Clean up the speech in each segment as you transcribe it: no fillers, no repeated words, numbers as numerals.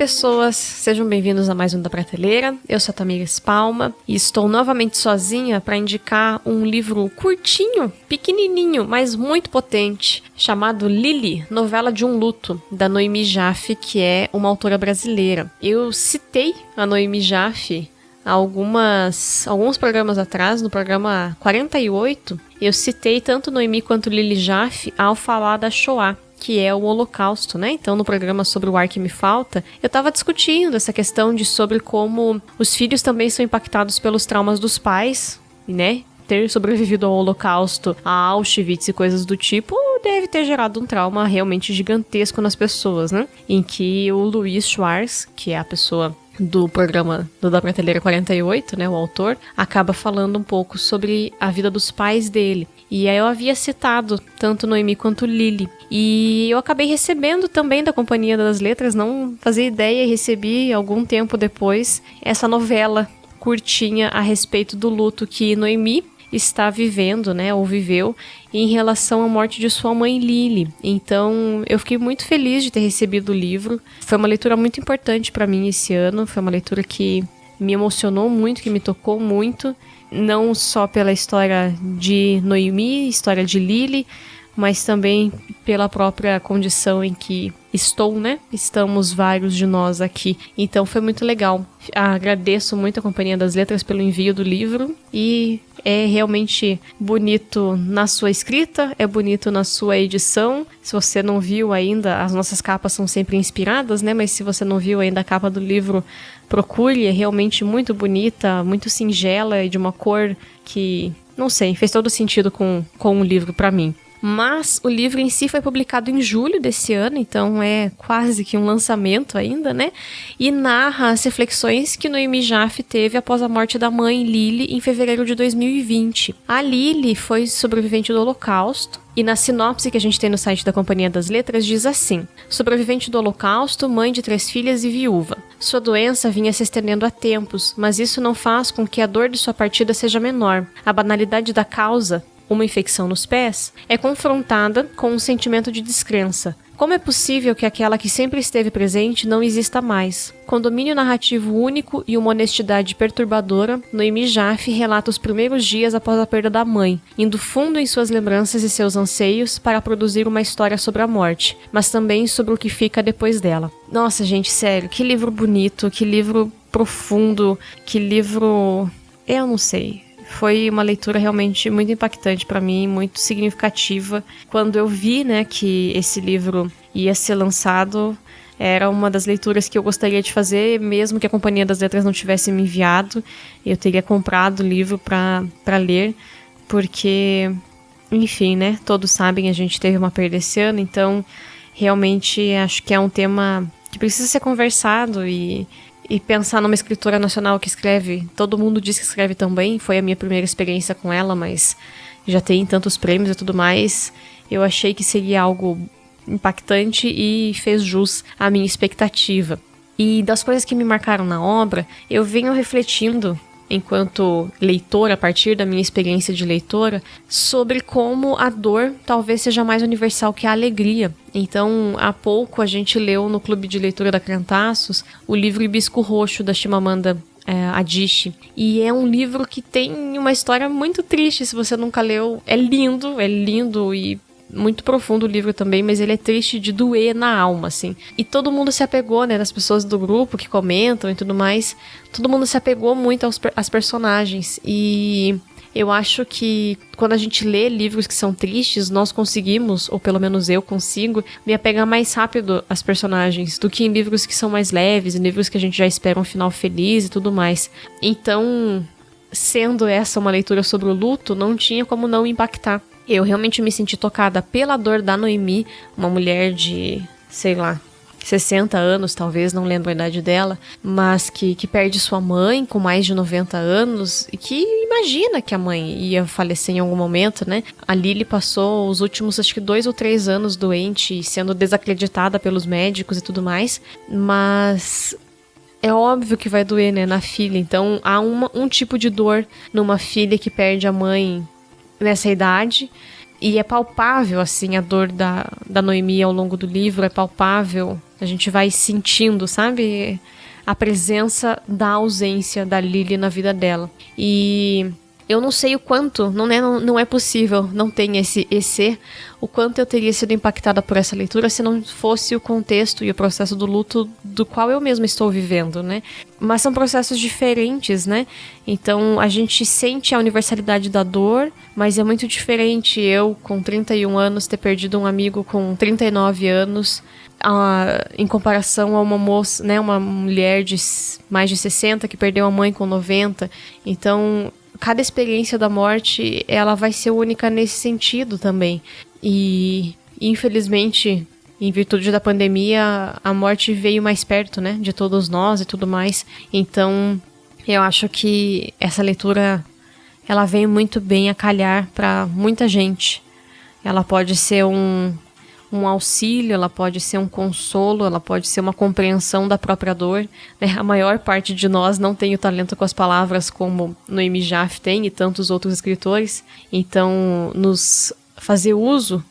Olá pessoas, sejam bem-vindos a mais um da Prateleira. Eu sou a Tamires Palma e estou novamente sozinha para indicar um livro curtinho, pequenininho, mas muito potente, chamado Lili, Novela de um Luto, da Noemi Jaffe, que é uma autora brasileira. Eu citei a Noemi Jaffe alguns programas atrás, no programa 48, eu citei tanto Noemi quanto Lili Jaffe ao falar da Shoah, que é o Holocausto, né? Então, no programa sobre o Ar que Me Falta, eu estava discutindo essa questão sobre como os filhos também são impactados pelos traumas dos pais, né? Ter sobrevivido ao Holocausto, a Auschwitz e coisas do tipo, deve ter gerado um trauma realmente gigantesco nas pessoas, né? Em que o Luiz Schwartz, que é a pessoa do programa da Prateleira 48, né, o autor, acaba falando um pouco sobre a vida dos pais dele. E aí eu havia citado tanto Noemi quanto Lili. E eu acabei recebendo também da Companhia das Letras, não fazia ideia, e recebi algum tempo depois essa novela curtinha a respeito do luto que Noemi está vivendo, né, ou viveu, em relação à morte de sua mãe Lili. Então, eu fiquei muito feliz de ter recebido o livro. Foi uma leitura muito importante para mim esse ano, foi uma leitura que me emocionou muito, que me tocou muito, não só pela história de Noemi, história de Lili, mas também pela própria condição em que estou, né? Estamos vários de nós aqui. Então foi muito legal. Agradeço muito a Companhia das Letras pelo envio do livro e é realmente bonito na sua escrita, é bonito na sua edição. Se você não viu ainda, as nossas capas são sempre inspiradas, né? Mas se você não viu ainda a capa do livro, procure, é realmente muito bonita, muito singela e de uma cor que, não sei, fez todo sentido com o livro para mim. Mas o livro em si foi publicado em julho desse ano, então é quase que um lançamento ainda, né? E narra as reflexões que Noemi Jaffe teve após a morte da mãe Lili em fevereiro de 2020. A Lili foi sobrevivente do Holocausto, e na sinopse que a gente tem no site da Companhia das Letras diz assim: sobrevivente do Holocausto, mãe de 3 filhas e viúva. Sua doença vinha se estendendo há tempos, mas isso não faz com que a dor de sua partida seja menor. A banalidade da causa, uma infecção nos pés, é confrontada com um sentimento de descrença. Como é possível que aquela que sempre esteve presente não exista mais? Com domínio narrativo único e uma honestidade perturbadora, Noemi Jaffe relata os primeiros dias após a perda da mãe, indo fundo em suas lembranças e seus anseios para produzir uma história sobre a morte, mas também sobre o que fica depois dela. Nossa, gente, sério, que livro bonito, que livro profundo, que livro... eu não sei... Foi uma leitura realmente muito impactante para mim, muito significativa. Quando eu vi, né, que esse livro ia ser lançado, era uma das leituras que eu gostaria de fazer, mesmo que a Companhia das Letras não tivesse me enviado. Eu teria comprado o livro para ler, porque, enfim, né, todos sabem, a gente teve uma perda esse ano, então realmente acho que é um tema que precisa ser conversado e pensar numa escritora nacional que escreve, todo mundo diz que escreve tão bem, foi a minha primeira experiência com ela, mas já tem tantos prêmios e tudo mais, eu achei que seria algo impactante e fez jus à minha expectativa. E das coisas que me marcaram na obra, eu venho refletindo, enquanto leitora, a partir da minha experiência de leitora, sobre como a dor talvez seja mais universal que a alegria. Então, há pouco a gente leu no Clube de Leitura da Crentaços o livro Hibisco Roxo, da Chimamanda Adichie. E é um livro que tem uma história muito triste, se você nunca leu. É lindo e muito profundo o livro também, mas ele é triste de doer na alma, assim. E todo mundo se apegou, né, das pessoas do grupo que comentam e tudo mais, todo mundo se apegou muito às personagens. E eu acho que quando a gente lê livros que são tristes, nós conseguimos, ou pelo menos eu consigo, me apegar mais rápido às personagens do que em livros que são mais leves, em livros que a gente já espera um final feliz e tudo mais. Então, sendo essa uma leitura sobre o luto, não tinha como não impactar. Eu realmente me senti tocada pela dor da Noemi, uma mulher de, sei lá, 60 anos, talvez, não lembro a idade dela, mas que perde sua mãe com mais de 90 anos e que imagina que a mãe ia falecer em algum momento, né? A Lili passou os últimos, acho que 2 ou 3 anos doente e sendo desacreditada pelos médicos e tudo mais, mas é óbvio que vai doer, né, na filha. Então há um tipo de dor numa filha que perde a mãe nessa idade, E é palpável, assim, a dor da Noemi ao longo do livro, é palpável. A gente vai sentindo, sabe? A presença da ausência da Lily na vida dela. E eu não sei o quanto, não é possível, não tem esse o quanto eu teria sido impactada por essa leitura se não fosse o contexto e o processo do luto do qual eu mesma estou vivendo, né? Mas são processos diferentes, né? Então a gente sente a universalidade da dor, mas é muito diferente eu, com 31 anos, ter perdido um amigo com 39 anos, em comparação a uma moça, né, uma mulher de mais de 60 que perdeu a mãe com 90. Então cada experiência da morte, ela vai ser única nesse sentido também. E, infelizmente, em virtude da pandemia, a morte veio mais perto, né, de todos nós e tudo mais. Então, eu acho que essa leitura, ela vem muito bem a calhar para muita gente. Ela pode ser um auxílio, ela pode ser um consolo, ela pode ser uma compreensão da própria dor, né? A maior parte de nós não tem o talento com as palavras como Noemi Jaffe tem e tantos outros escritores, então nos fazer uso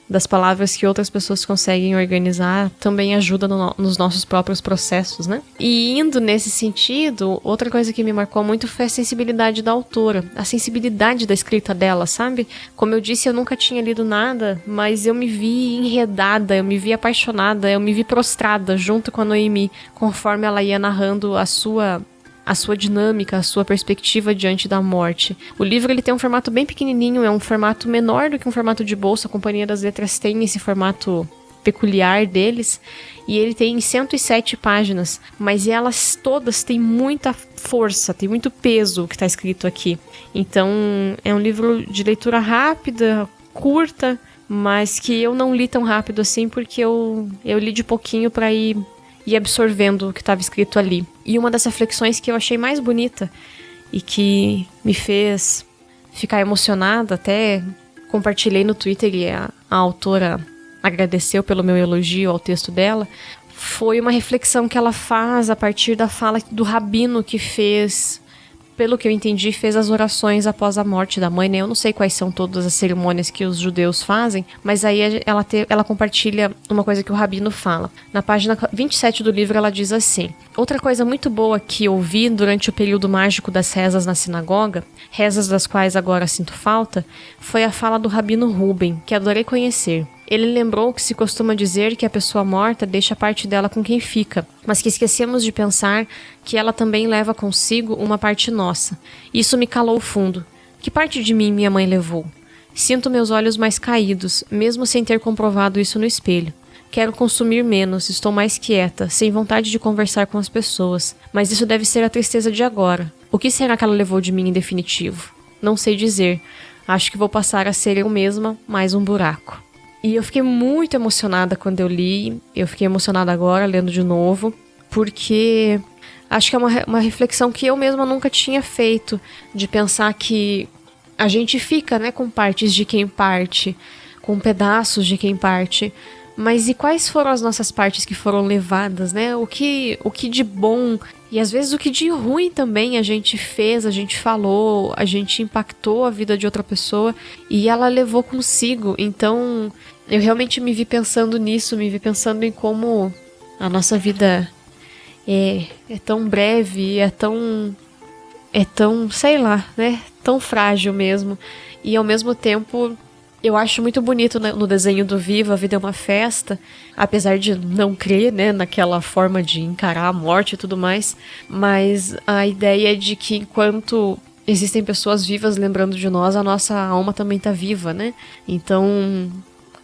das palavras que outras pessoas conseguem organizar também ajuda nos nossos próprios processos, né? E indo nesse sentido, outra coisa que me marcou muito foi a sensibilidade da autora, a sensibilidade da escrita dela, sabe? Como eu disse, eu nunca tinha lido nada, mas eu me vi enredada, eu me vi apaixonada, eu me vi prostrada junto com a Noemi, conforme ela ia narrando a sua dinâmica, a sua perspectiva diante da morte. O livro ele tem um formato bem pequenininho, é um formato menor do que um formato de bolsa. A Companhia das Letras tem esse formato peculiar deles, e ele tem 107 páginas, mas elas todas têm muita força, tem muito peso o que está escrito aqui. Então, é um livro de leitura rápida, curta, mas que eu não li tão rápido assim, porque eu li de pouquinho para ir absorvendo o que estava escrito ali. E uma das reflexões que eu achei mais bonita e que me fez ficar emocionada, até compartilhei no Twitter e a autora agradeceu pelo meu elogio ao texto dela, foi uma reflexão que ela faz a partir da fala do rabino que fez, pelo que eu entendi, fez as orações após a morte da mãe, né? Eu não sei quais são todas as cerimônias que os judeus fazem, mas aí ela compartilha uma coisa que o rabino fala. Na página 27 do livro ela diz assim: outra coisa muito boa que ouvi durante o período mágico das rezas na sinagoga, rezas das quais agora sinto falta, foi a fala do rabino Ruben, que adorei conhecer. Ele lembrou que se costuma dizer que a pessoa morta deixa parte dela com quem fica, mas que esquecemos de pensar que ela também leva consigo uma parte nossa. Isso me calou fundo. Que parte de mim minha mãe levou? Sinto meus olhos mais caídos, mesmo sem ter comprovado isso no espelho. Quero consumir menos, estou mais quieta, sem vontade de conversar com as pessoas, mas isso deve ser a tristeza de agora. O que será que ela levou de mim em definitivo? Não sei dizer. Acho que vou passar a ser eu mesma, mais um buraco. E eu fiquei muito emocionada quando eu li, eu fiquei emocionada agora lendo de novo, porque acho que é uma reflexão que eu mesma nunca tinha feito, de pensar que a gente fica, né, com partes de quem parte, com pedaços de quem parte, mas e quais foram as nossas partes que foram levadas, né? O que de bom e às vezes o que de ruim também a gente fez, a gente falou, a gente impactou a vida de outra pessoa e ela levou consigo. Então eu realmente me vi pensando nisso, me vi pensando em como a nossa vida é tão breve, é tão, sei lá, né? Tão frágil mesmo. E ao mesmo tempo eu acho muito bonito, né, no desenho do Viva, a vida é uma festa, apesar de não crer, né, naquela forma de encarar a morte e tudo mais, mas a ideia de que enquanto existem pessoas vivas lembrando de nós, a nossa alma também tá viva, né? Então,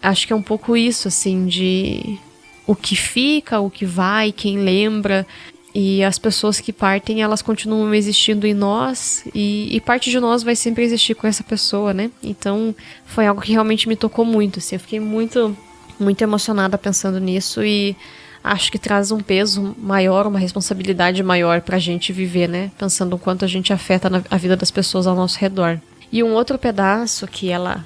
acho que é um pouco isso, assim, de o que fica, o que vai, quem lembra. E as pessoas que partem, elas continuam existindo em nós e parte de nós vai sempre existir com essa pessoa, né? Então, foi algo que realmente me tocou muito, assim. Eu fiquei muito, muito emocionada pensando nisso e acho que traz um peso maior, uma responsabilidade maior pra gente viver, né? Pensando o quanto a gente afeta a vida das pessoas ao nosso redor. E um outro pedaço que ela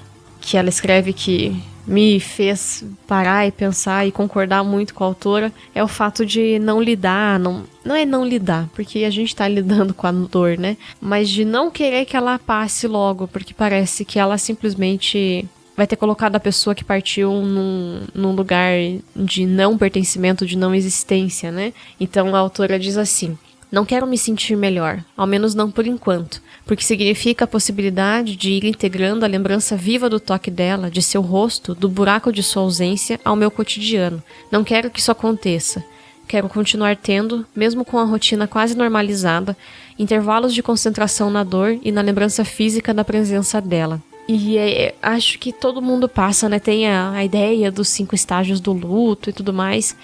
escreve que me fez parar e pensar e concordar muito com a autora é o fato de não lidar, não é não lidar, porque a gente tá lidando com a dor, né? Mas de não querer que ela passe logo, porque parece que ela simplesmente vai ter colocado a pessoa que partiu num lugar de não pertencimento, de não existência, né? Então a autora diz assim: não quero me sentir melhor, ao menos não por enquanto, porque significa a possibilidade de ir integrando a lembrança viva do toque dela, de seu rosto, do buraco de sua ausência ao meu cotidiano. Não quero que isso aconteça. Quero continuar tendo, mesmo com a rotina quase normalizada, intervalos de concentração na dor e na lembrança física da presença dela. E acho que todo mundo passa, né? Tem a ideia dos 5 estágios do luto e tudo mais.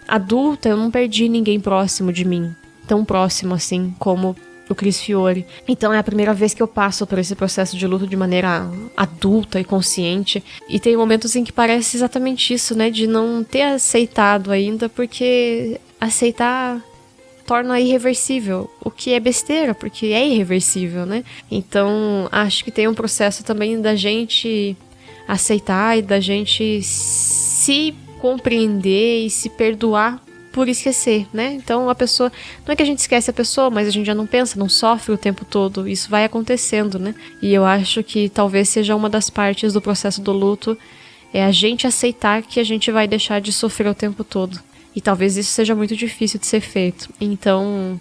Adulta, eu não perdi ninguém próximo de mim. Tão próximo assim como o Chris Fiore. Então é a primeira vez que eu passo por esse processo de luto de maneira adulta e consciente. E tem momentos em que parece exatamente isso, né? De não ter aceitado ainda, porque aceitar torna irreversível, o que é besteira, porque é irreversível, né? Então, acho que tem um processo também da gente aceitar e da gente se compreender e se perdoar por esquecer, né? Então, a pessoa... Não é que a gente esquece a pessoa, mas a gente já não pensa, não sofre o tempo todo. Isso vai acontecendo, né? E eu acho que talvez seja uma das partes do processo do luto, é a gente aceitar que a gente vai deixar de sofrer o tempo todo. E talvez isso seja muito difícil de ser feito. Então,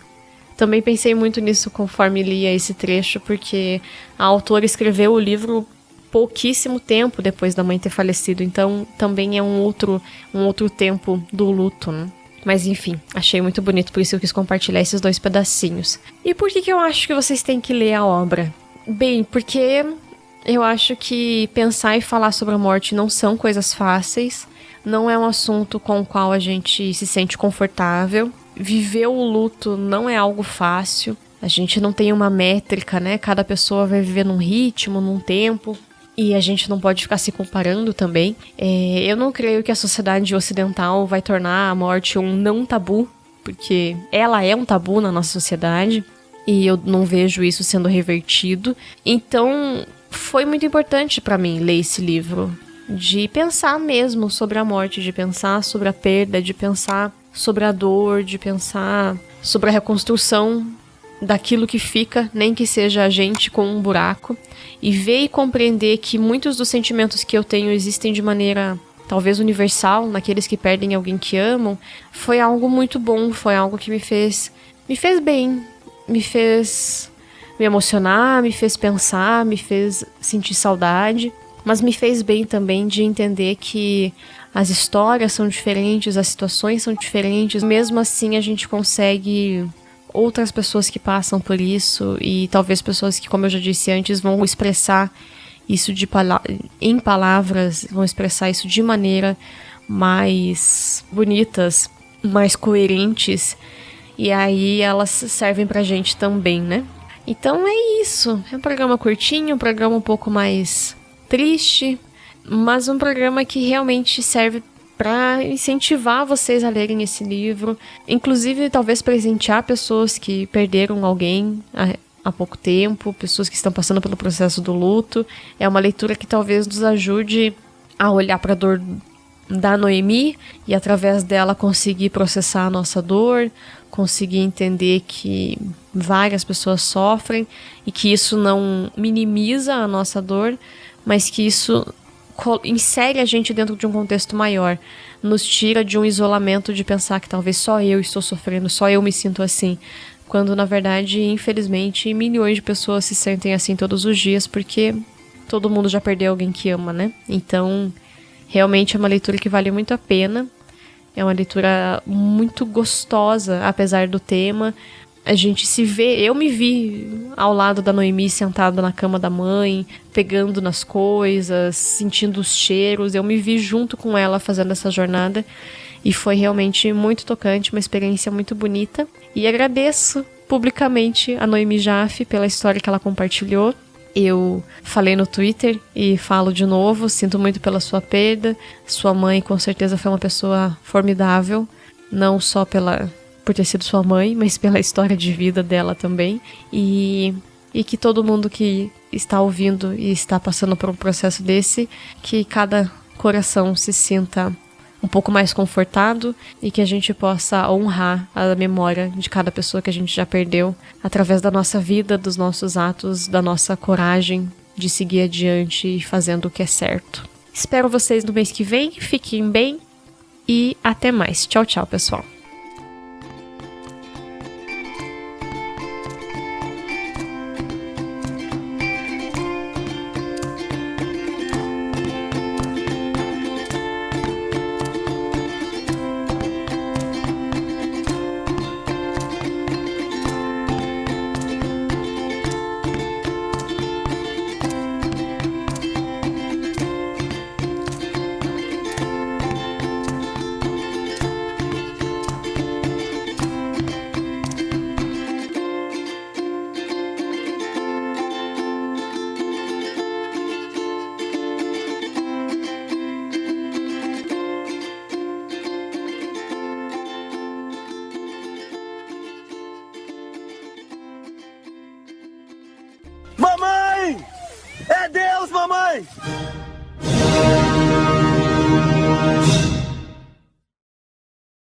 também pensei muito nisso conforme lia esse trecho, porque a autora escreveu o livro pouquíssimo tempo depois da mãe ter falecido. Então, também é um outro tempo do luto, né? Mas enfim, achei muito bonito, por isso eu quis compartilhar esses 2 pedacinhos. E por que eu acho que vocês têm que ler a obra? Bem, porque eu acho que pensar e falar sobre a morte não são coisas fáceis. Não é um assunto com o qual a gente se sente confortável. Viver o luto não é algo fácil. A gente não tem uma métrica, né? Cada pessoa vai viver num ritmo, num tempo. E a gente não pode ficar se comparando também. Eu não creio que a sociedade ocidental vai tornar a morte um não tabu, porque ela é um tabu na nossa sociedade. E eu não vejo isso sendo revertido. Então, foi muito importante para mim ler esse livro. De pensar mesmo sobre a morte, de pensar sobre a perda, de pensar sobre a dor, de pensar sobre a reconstrução daquilo que fica, nem que seja a gente com um buraco, e ver e compreender que muitos dos sentimentos que eu tenho existem de maneira talvez universal naqueles que perdem alguém que amam, foi algo muito bom, foi algo que me fez bem, me fez me emocionar, me fez pensar, me fez sentir saudade. Mas me fez bem também de entender que as histórias são diferentes, as situações são diferentes. Mesmo assim, a gente consegue outras pessoas que passam por isso e talvez pessoas que, como eu já disse antes, vão expressar isso em palavras, vão expressar isso de maneira mais bonitas, mais coerentes. E aí elas servem pra gente também, né? Então é isso. É um programa curtinho, um programa um pouco mais triste, mas um programa que realmente serve para incentivar vocês a lerem esse livro, inclusive talvez presentear pessoas que perderam alguém há pouco tempo, pessoas que estão passando pelo processo do luto. É uma leitura que talvez nos ajude a olhar para a dor da Noemi e através dela conseguir processar a nossa dor, conseguir entender que várias pessoas sofrem e que isso não minimiza a nossa dor, mas que isso insere a gente dentro de um contexto maior, nos tira de um isolamento de pensar que talvez só eu estou sofrendo, só eu me sinto assim, quando na verdade, infelizmente, milhões de pessoas se sentem assim todos os dias, porque todo mundo já perdeu alguém que ama, né? Então, realmente é uma leitura que vale muito a pena, é uma leitura muito gostosa, apesar do tema. A gente se vê, eu me vi ao lado da Noemi sentada na cama da mãe, pegando nas coisas, sentindo os cheiros, eu me vi junto com ela fazendo essa jornada e foi realmente muito tocante, uma experiência muito bonita. E agradeço publicamente a Noemi Jaffe pela história que ela compartilhou. Eu falei no Twitter e falo de novo, sinto muito pela sua perda. Sua mãe com certeza foi uma pessoa formidável, não só por ter sido sua mãe, mas pela história de vida dela também. E que todo mundo que está ouvindo e está passando por um processo desse, que cada coração se sinta um pouco mais confortado e que a gente possa honrar a memória de cada pessoa que a gente já perdeu através da nossa vida, dos nossos atos, da nossa coragem de seguir adiante e fazendo o que é certo. Espero vocês no mês que vem, fiquem bem e até mais. Tchau, tchau, pessoal. Mamãe! É Deus, mamãe!